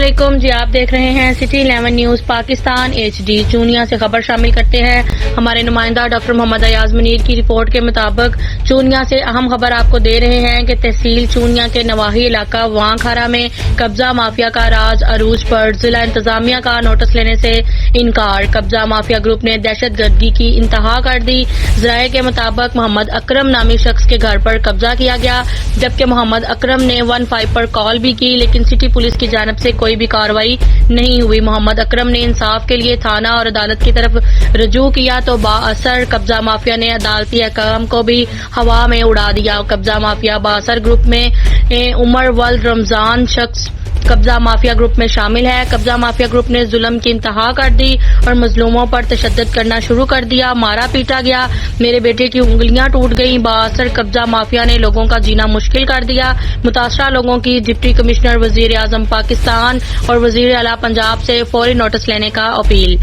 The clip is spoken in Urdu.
علیکم جی، آپ دیکھ رہے ہیں سٹی 11 نیوز پاکستان HD۔ چونیا سے خبر شامل کرتے ہیں۔ ہمارے نمائندہ ڈاکٹر محمد ایاز منیر کی رپورٹ کے مطابق چونیا سے اہم خبر آپ کو دے رہے ہیں کہ تحصیل چونیا کے نواحی علاقہ وانگ کھارا میں قبضہ مافیا کا راز عروج پر، ضلع انتظامیہ کا نوٹس لینے سے انکار۔ قبضہ مافیا گروپ نے دہشت گردی کی انتہا کر دی۔ ذرائع کے مطابق محمد اکرم نامی شخص کے گھر پر قبضہ کیا گیا، جبکہ محمد اکرم نے 15 پر کال بھی کی، لیکن سٹی پولیس کی جانب سے کوئی بھی کارروائی نہیں ہوئی۔ محمد اکرم نے انصاف کے لیے تھانہ اور عدالت کی طرف رجوع کیا تو بااثر قبضہ مافیا نے عدالتی احکام کو بھی ہوا میں اڑا دیا۔ قبضہ مافیا بااثر گروپ میں عمر ولد رمضان شخص قبضہ مافیا گروپ میں شامل ہے۔ قبضہ مافیا گروپ نے ظلم کی انتہا کر دی اور مظلوموں پر تشدد کرنا شروع کر دیا۔ مارا پیٹا گیا، میرے بیٹے کی انگلیاں ٹوٹ گئیں۔ بااثر قبضہ مافیا نے لوگوں کا جینا مشکل کر دیا۔ متاثرہ لوگوں کی ڈپٹی کمشنر وزیر اعظم پاکستان اور وزیر اعلیٰ پنجاب سے فوری نوٹس لینے کا اپیل۔